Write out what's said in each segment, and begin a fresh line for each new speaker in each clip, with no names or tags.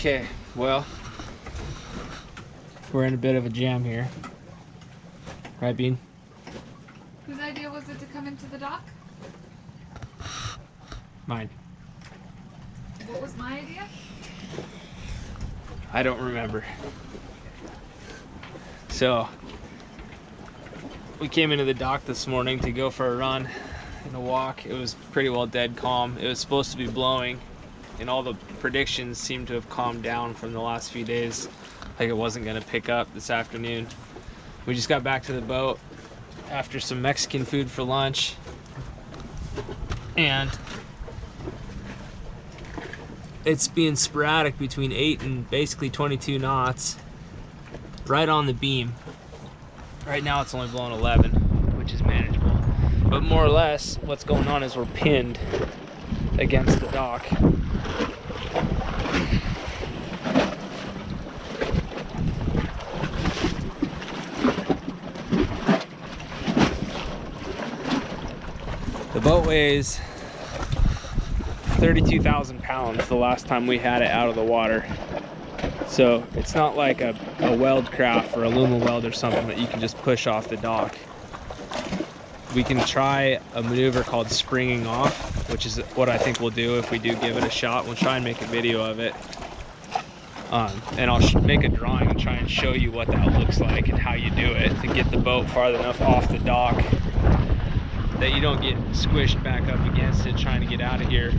Okay, well, we're in a bit of a jam here. Right, Bean?
Whose idea was it to come into the dock?
Mine.
What was my idea?
I don't remember. So, we came into the dock this morning to go for a run and a walk. It was pretty well dead calm. It was supposed to be blowing, and all the predictions seemed to have calmed down from the last few days, like it wasn't going to pick up this afternoon. We just got back to the boat after some Mexican food for lunch, and it's being sporadic between 8 and basically 22 knots right on the beam. Right now it's only blowing 11, which is manageable, but more or less what's going on is we're pinned against the dock. The boat weighs 32,000 pounds the last time we had it out of the water. So it's not like a weld craft or a Luma weld or something that you can just push off the dock. We can try a maneuver called springing off, which is what I think we'll do if we do give it a shot. We'll try and make a video of it. And I'll make a drawing and try and show you what that looks like and how you do it to get the boat far enough off the dock that you don't get squished back up against it trying to get out of here,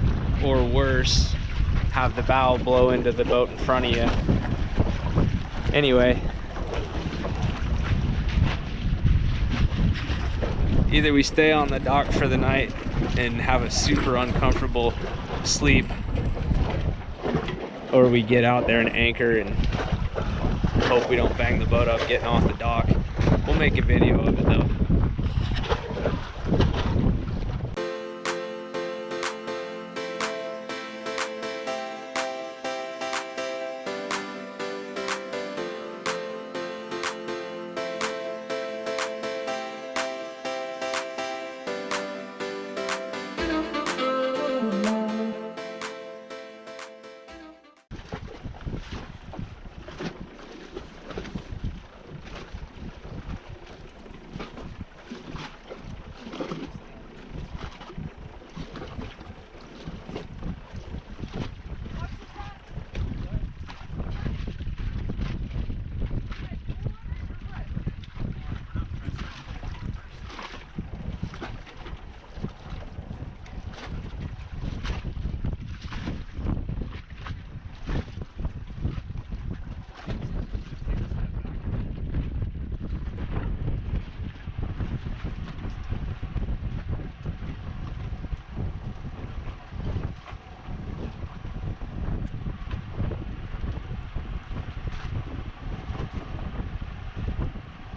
or worse, have the bow blow into the boat in front of you. Anyway, either we stay on the dock for the night and have a super uncomfortable sleep, or we get out there and anchor and hope we don't bang the boat up getting off the dock. We'll make a video of it though.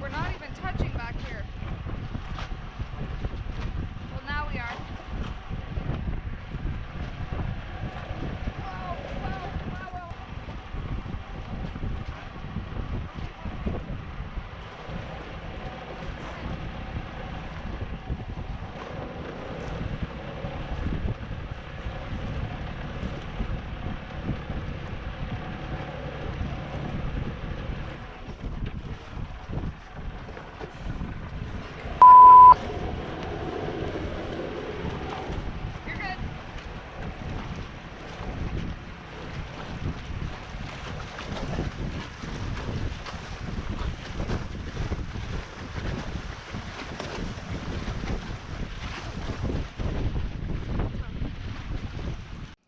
We're not even touching back here. Well, now we are. Whoa, whoa, whoa, whoa.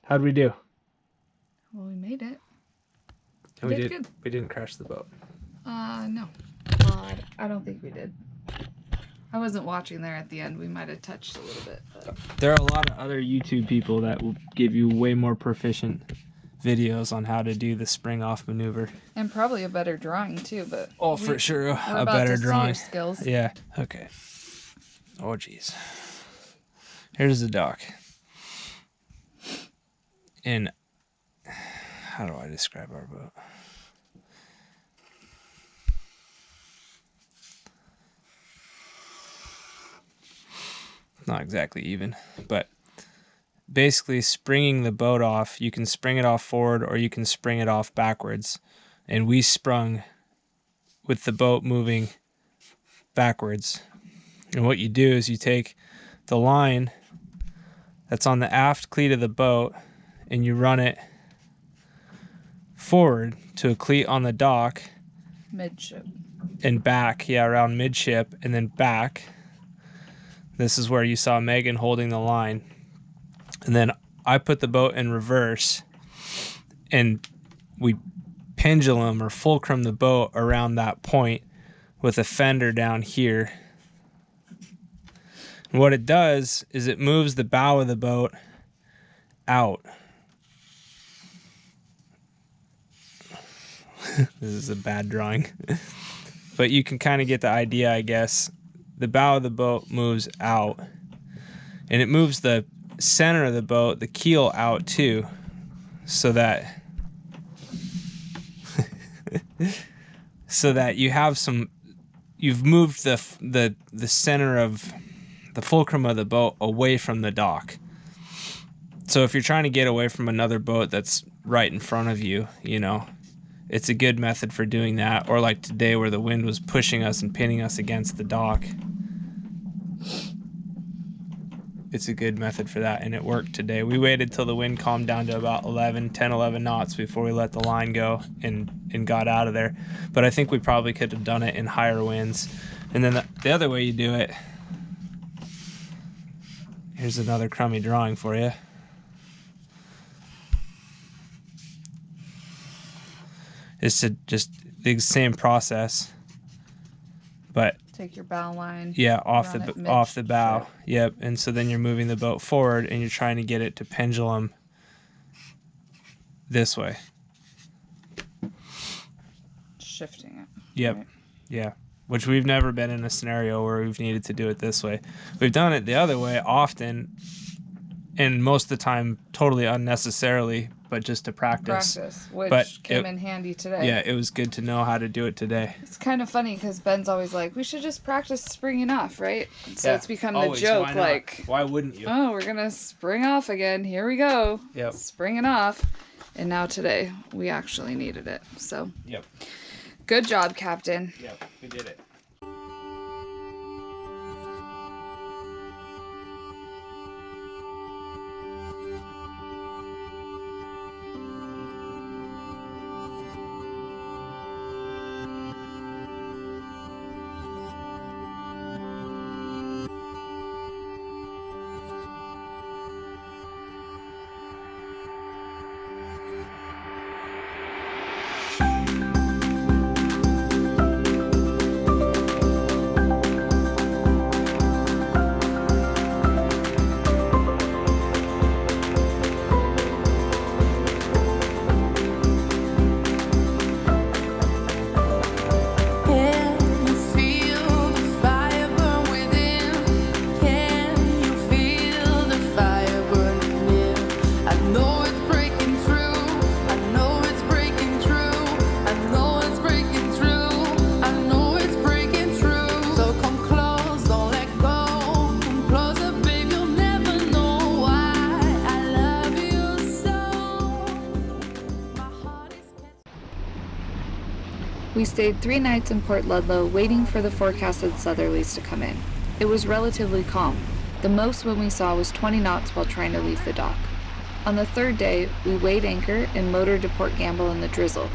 How'd we do?
Well, we made it.
We
did good.
We didn't crash the boat.
No. I don't think we did. I wasn't watching there at the end. We might have touched a little bit. But...
There are a lot of other YouTube people that will give you way more proficient videos on how to do the spring off maneuver.
And probably a better drawing too, but...
Oh, for sure, a
about
better
to
drawing.
See your skills.
Yeah, okay. Oh, geez. Here's the dock. And how do I describe our boat? Not exactly even, but basically springing the boat off. You can spring it off forward or you can spring it off backwards. And we sprung with the boat moving backwards. And what you do is you take the line that's on the aft cleat of the boat and you run it forward to a cleat on the dock.
Midship.
And back, yeah, around midship, and then back. This is where you saw Megan holding the line. And then I put the boat in reverse, and we pendulum or fulcrum the boat around that point with a fender down here. And what it does is it moves the bow of the boat out. This is a bad drawing. But you can kind of get the idea, I guess. The bow of the boat moves out. And it moves the center of the boat, the keel, out too. So that so that you have some, you've moved the center of the fulcrum of the boat away from the dock. So if you're trying to get away from another boat that's right in front of you, you know, it's a good method for doing that. Or like today where the wind was pushing us and pinning us against the dock. It's a good method for that, and it worked today. We waited till the wind calmed down to about 10, 11 knots before we let the line go and got out of there. But I think we probably could have done it in higher winds. And then the other way you do it, here's another crummy drawing for you. Is to just the same process, but
Take your bow line.
Yeah, off the bow. Yep. And so then you're moving the boat forward and you're trying to get it to pendulum this way.
Shifting it.
Yep.
Right.
Yeah. Which we've never been in a scenario where we've needed to do it this way. We've done it the other way often, and most of the time totally unnecessarily, but just to practice.
Which came in handy today.
Yeah, it was good to know how to do it today.
It's kind of funny because Ben's always like, we should just practice springing off, right? So
yeah,
it's become
always.
the joke,
Why not?
like,
why wouldn't you?
Oh, we're going to spring off again. Here we go.
Yep.
Springing off. And now today, we actually needed it. So,
Yep.
Good job, Captain.
Yep, we did it.
We stayed 3 nights in Port Ludlow waiting for the forecasted southerlies to come in. It was relatively calm. The most wind we saw was 20 knots while trying to leave the dock. On the 3rd day, we weighed anchor and motored to Port Gamble in the drizzle.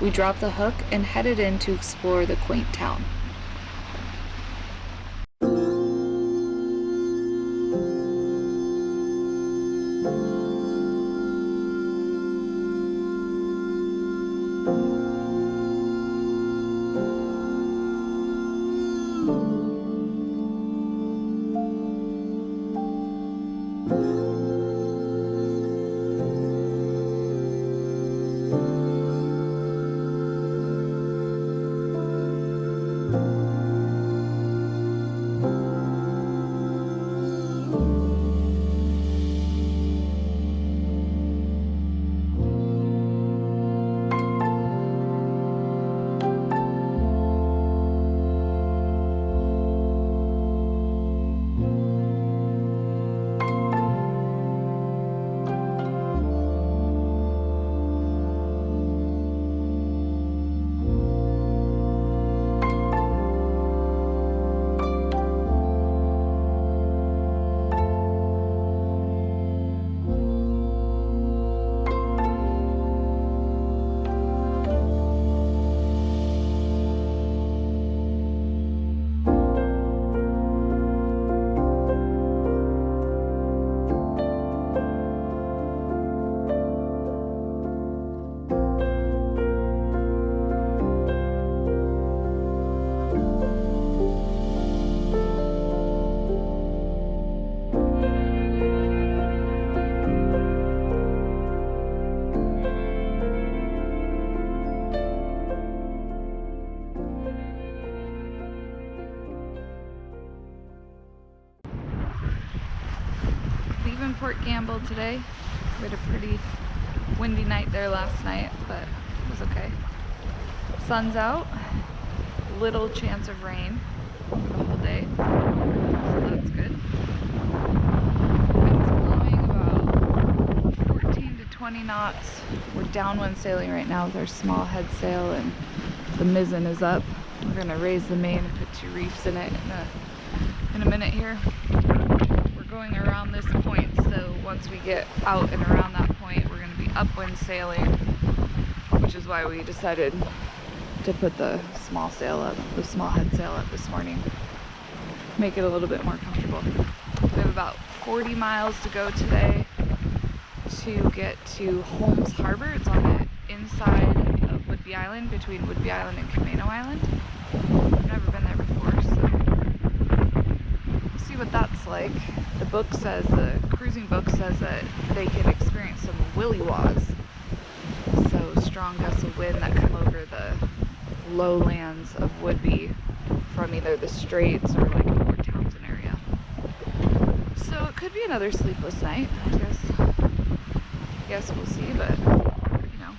We dropped the hook and headed in to explore the quaint town. Port Gamble today. We had a pretty windy night there last night, but it was okay. Sun's out, little chance of rain for the whole day, so that's good. Wind's blowing about 14 to 20 knots. We're downwind sailing right now with our small head sail, and the mizzen is up. We're gonna raise the main and put 2 reefs in it in a minute here. We're going around this point, so once we get out and around that point, we're gonna be upwind sailing, which is why we decided to put the small sail up, the small head sail up this morning. Make it a little bit more comfortable. We have about 40 miles to go today to get to Holmes Harbor. It's on the inside of Whidbey Island, between Whidbey Island and Camano Island. I've never been there before, so we'll see what that's like. The book says, the cruising book says that they can experience some willy-waws, so strong gusts of wind that come over the lowlands of Whidbey from either the straits or like the Port Townsend area. So it could be another sleepless night. I guess we'll see, but you know,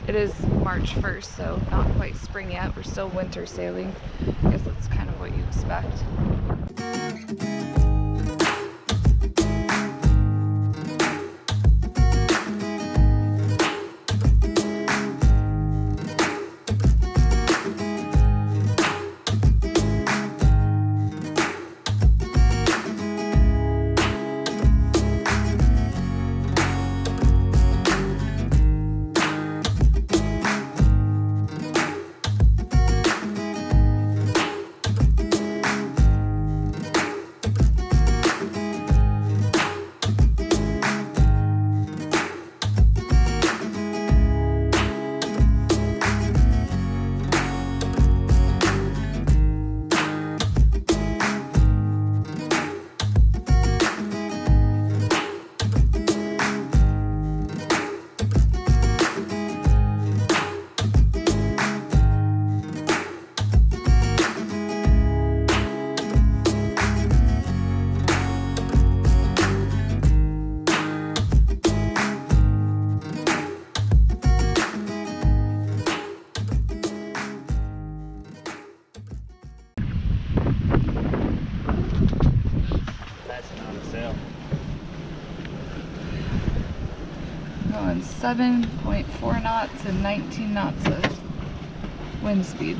it is March 1st, so not quite spring yet. We're still winter sailing. I guess that's kind of what you expect. Going 7.4 knots and 19 knots of wind speed.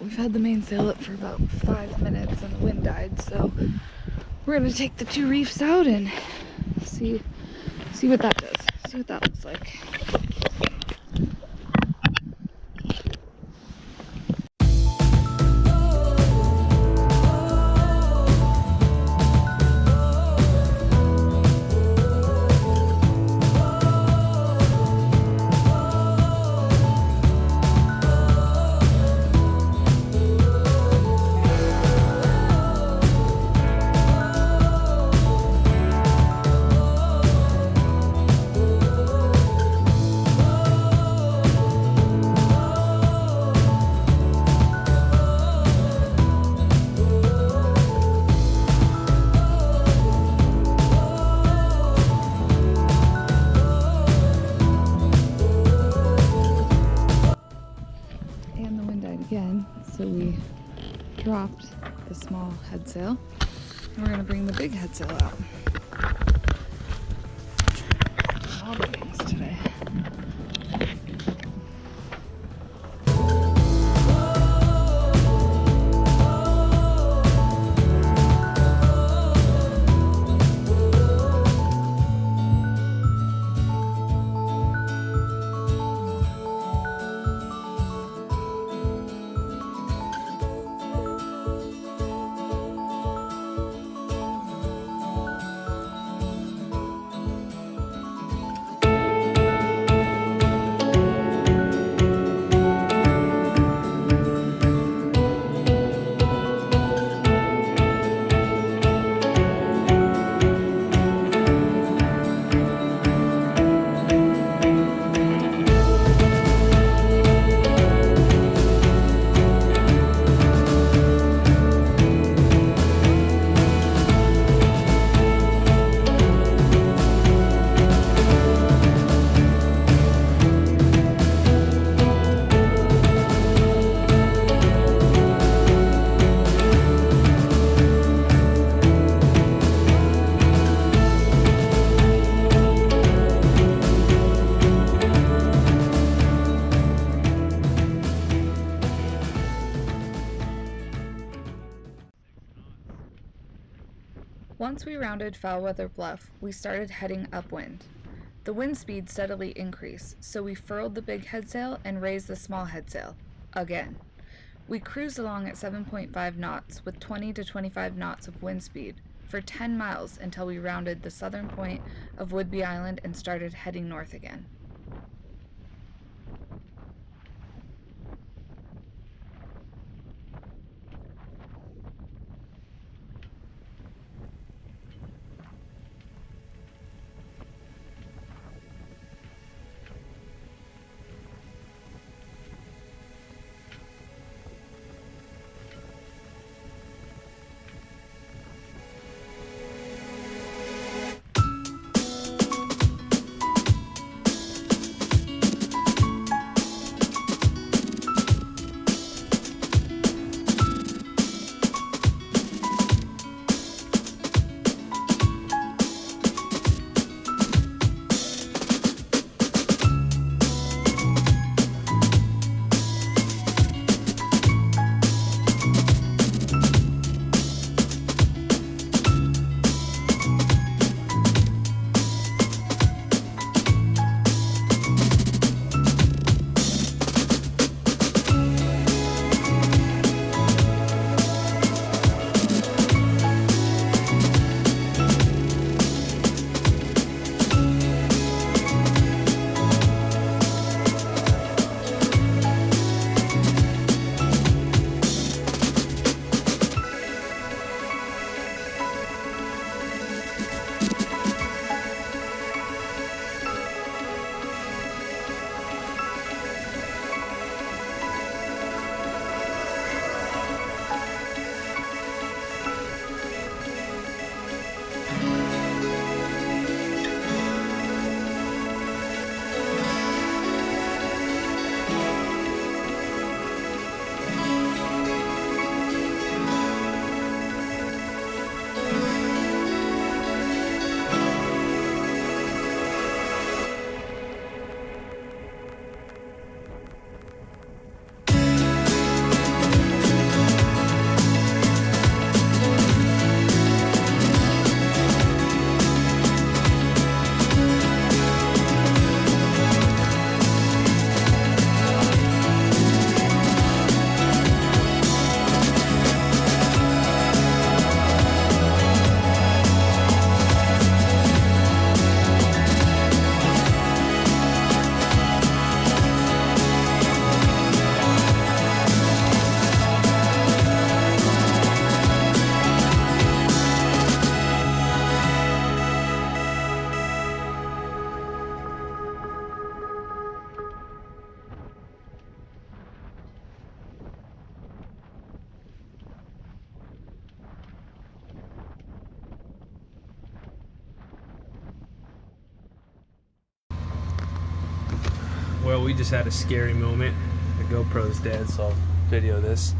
We've had the mainsail up for about 5 minutes and the wind died, so we're gonna take the 2 reefs out and see what that does. See what that looks like. Again, so we dropped the small head sail and we're going to bring the big head sail out. All the things today. Once we rounded Foulweather Bluff, we started heading upwind. The wind speed steadily increased, so we furled the big headsail and raised the small headsail, again. We cruised along at 7.5 knots with 20 to 25 knots of wind speed for 10 miles until we rounded the southern point of Whidbey Island and started heading north again.
Well, we just had a scary moment. The GoPro's dead, so I'll video this.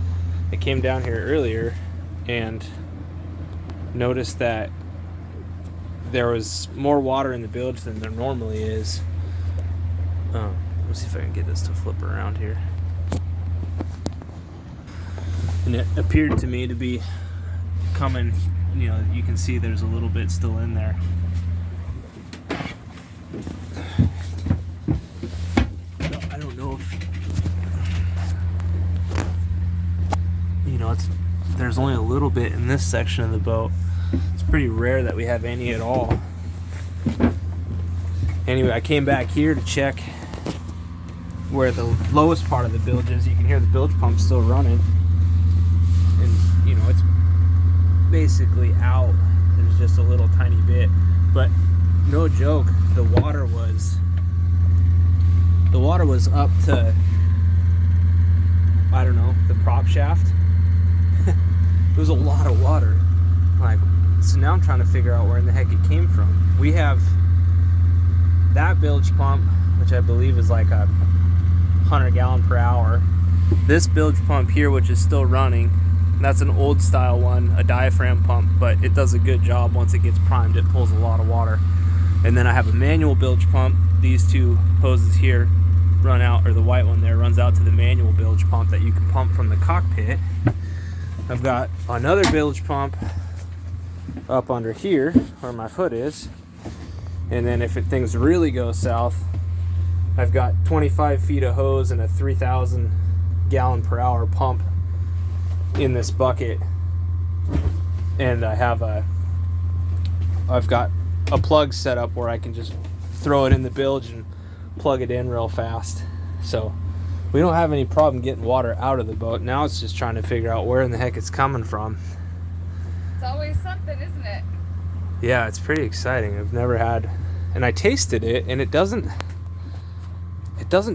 I came down here earlier and noticed that there was more water in the bilge than there normally is. Let's see if I can get this to flip around here. And it appeared to me to be coming, you know, you can see there's a little bit still in there. I don't know if, you know, there's only a little bit in this section of the boat. It's pretty rare that we have any at all. Anyway, I came back here to check where the lowest part of the bilge is. You can hear the bilge pump still running. And, you know, it's basically out. There's just a little tiny bit. But no joke, the water was up to, I don't know, the prop shaft. It was a lot of water. Like, so now I'm trying to figure out where in the heck it came from. We have that bilge pump, which I believe is like a 100 gallon per hour. This bilge pump here, which is still running, that's an old style one, a diaphragm pump, but it does a good job. Once it gets primed, it pulls a lot of water. And then I have a manual bilge pump. These two hoses here run out, or the white one there runs out to the manual bilge pump that you can pump from the cockpit. I've got another bilge pump up under here where my foot is. And then if things really go south, I've got 25 feet of hose and a 3,000 gallon per hour pump in this bucket. And I've got a plug set up where I can just throw it in the bilge and plug it in real fast. So we don't have any problem getting water out of the boat. Now it's just trying to figure out where in the heck it's coming from.
It's always something, isn't it?
Yeah, it's pretty exciting. I've never had, and I tasted it, and it doesn't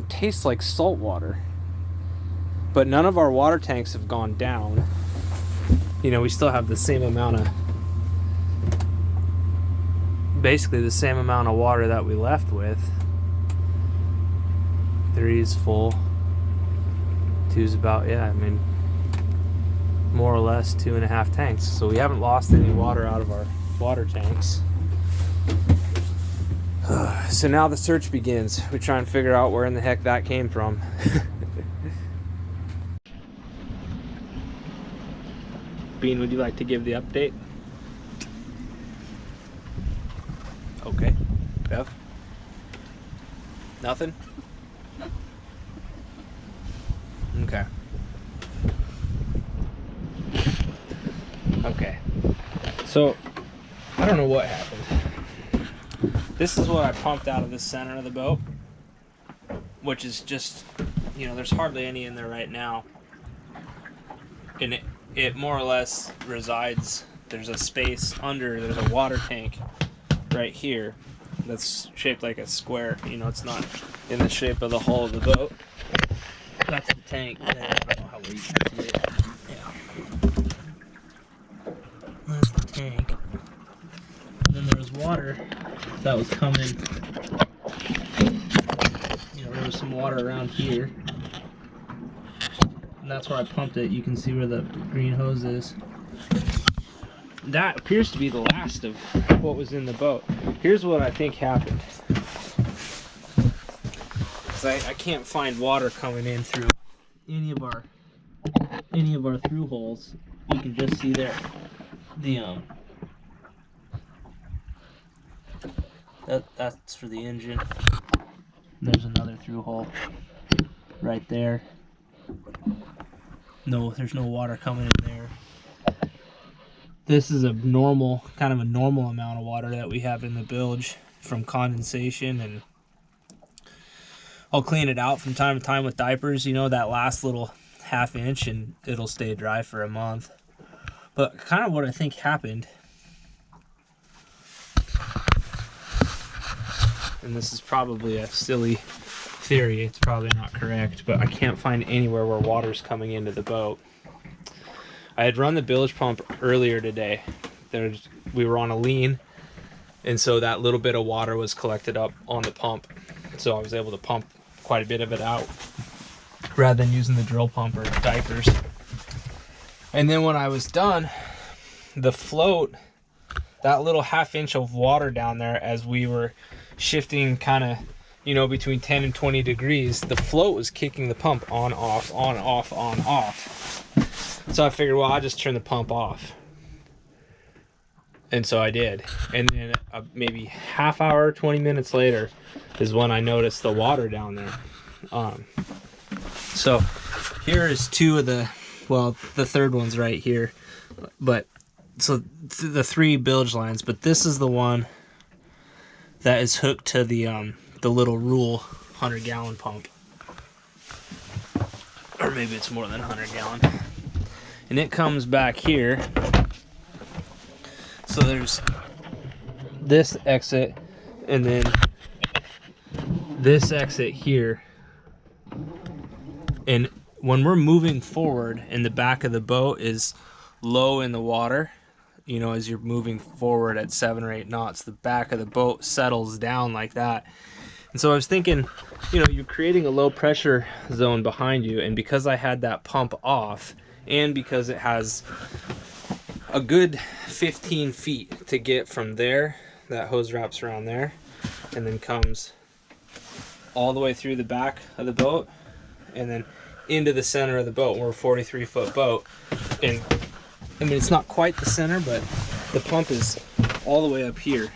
taste like salt water. But none of our water tanks have gone down. You know, we still have the same amount of, basically the same amount of water that we left with. 3 is full. 2's about, yeah, I mean, more or less 2.5 tanks. So we haven't lost any water out of our water tanks. So now the search begins. We try and figure out where in the heck that came from. Bean, would you like to give the update? Okay. Bev? Nothing? Okay. Okay. So, I don't know what happened. This is what I pumped out of the center of the boat, which is just, you know, there's hardly any in there right now. And it more or less resides, there's a space under, there's a water tank right here that's shaped like a square. You know, it's not in the shape of the hull of the boat. That's the tank there. I don't know how well you can see it. Yeah. That's the tank. And then there was water that was coming. You know, there was some water around here. And that's where I pumped it. You can see where the green hose is. That appears to be the last of what was in the boat. Here's what I think happened. I can't find water coming in through any of our through holes. You can just see there that's for the engine. There's another through hole right there. No, there's no water coming in there. This is kind of a normal amount of water that we have in the bilge from condensation, and I'll clean it out from time to time with diapers, you know, that last little ½ inch, and it'll stay dry for a month. But kind of what I think happened, and this is probably a silly theory, it's probably not correct, but I can't find anywhere where water's coming into the boat. I had run the bilge pump earlier today. We were on a lean, and so that little bit of water was collected up on the pump. So I was able to pump quite a bit of it out rather than using the drill pump or diapers. And then when I was done, the float, that little ½ inch of water down there, as we were shifting kind of, you know, between 10 and 20 degrees, the float was kicking the pump on, off, on, off, on, off. So I figured, well, I'll just turn the pump off. And so I did. And then maybe ½ hour, 20 minutes later is when I noticed the water down there. So here is two of the, well, the third one's right here. But so the 3 bilge lines, but this is the one that is hooked to the little Rule 100-gallon pump. Or maybe it's more than 100-gallon. And it comes back here. So there's this exit, and then this exit here. And when we're moving forward and the back of the boat is low in the water, you know, as you're moving forward at 7 or 8 knots, the back of the boat settles down like that. And so I was thinking, you know, you're creating a low pressure zone behind you, and because I had that pump off, and because it has a good 15 feet to get from there, that hose wraps around there and then comes all the way through the back of the boat and then into the center of the boat. We're a 43-foot boat, and I mean, it's not quite the center, but the pump is all the way up here.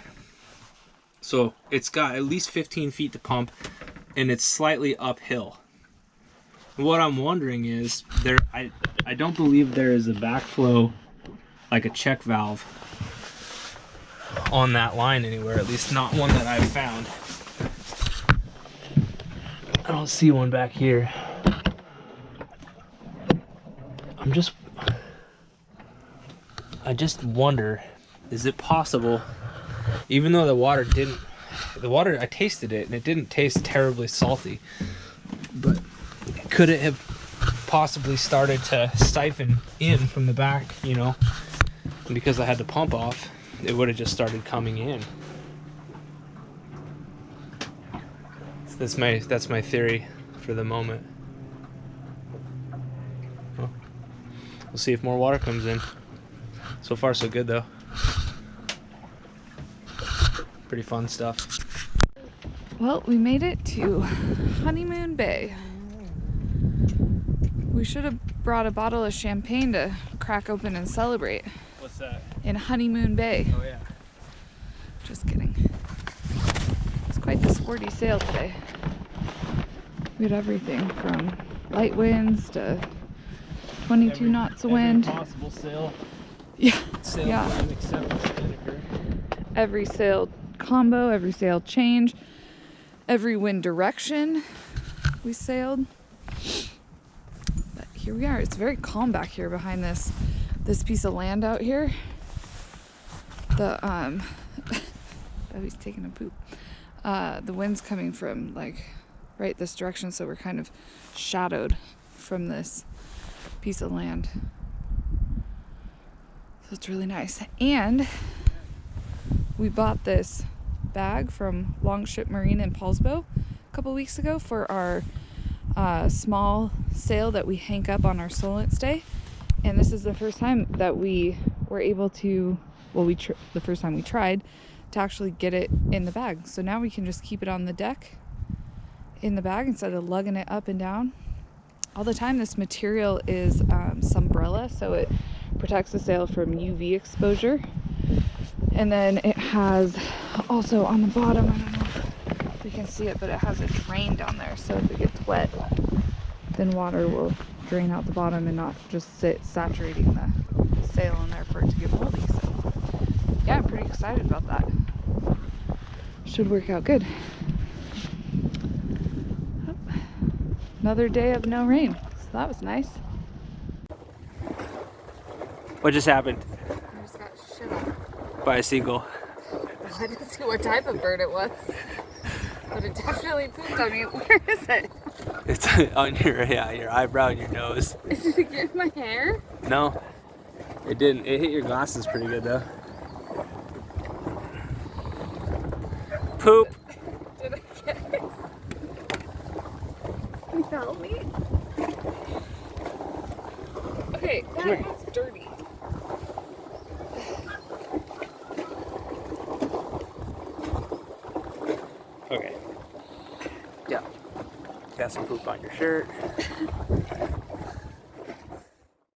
So it's got at least 15 feet to pump, and it's slightly uphill. What I'm wondering is, I don't believe there is a backflow, like a check valve, on that line anywhere, at least not one that I've found. I don't see one back here. I just wonder, is it possible, even though the water, I tasted it and it didn't taste terribly salty, but could it have possibly started to siphon in from the back, you know? And because I had to pump off, it would have just started coming in. So that's my theory for the moment. Well, we'll see if more water comes in. So far, so good, though. Pretty fun stuff.
Well, we made it to Honeymoon Bay. We should have brought a bottle of champagne to crack open and celebrate.
What's that?
In Honeymoon Bay.
Oh, yeah.
Just kidding. It's quite the sporty sail today. We had everything from light winds to 22 knots of wind.
Every possible sail.
Yeah.
Sail
Yeah.
plan except for Spinnaker.
Every sail combo, every sail change, every wind direction we sailed. But here we are. It's very calm back here behind this piece of land out here. He's taking a poop. The wind's coming from like right this direction, so we're kind of shadowed from this piece of land. So it's really nice. And we bought this bag from Longship Marine in Paulsbo a couple weeks ago for our small sail that we hang up on our Solent stay. And this is the first time that we were able to, the first time we tried to actually get it in the bag. So now we can just keep it on the deck in the bag instead of lugging it up and down all the time. This material is Sunbrella, so it protects the sail from UV exposure. And then it has also on the bottom, I don't know if you can see it, but it has a drain down there, so if it gets wet, then water will drain out the bottom and not just sit saturating the sail in there for it to get moldy. So yeah, I'm pretty excited about that. Should work out good. Another day of no rain, so that was nice.
What just happened?
I just got shit on.
By a seagull.
I didn't see what type of bird it was, but it definitely pooped on me. Where is it?
It's on your eyebrow and your nose.
Did it get in my hair?
No, it didn't. It hit your glasses pretty good though. Poop.
Did I get it? Can you help me? Okay, that's dirty.
Okay. Yeah. Got some poop on your shirt.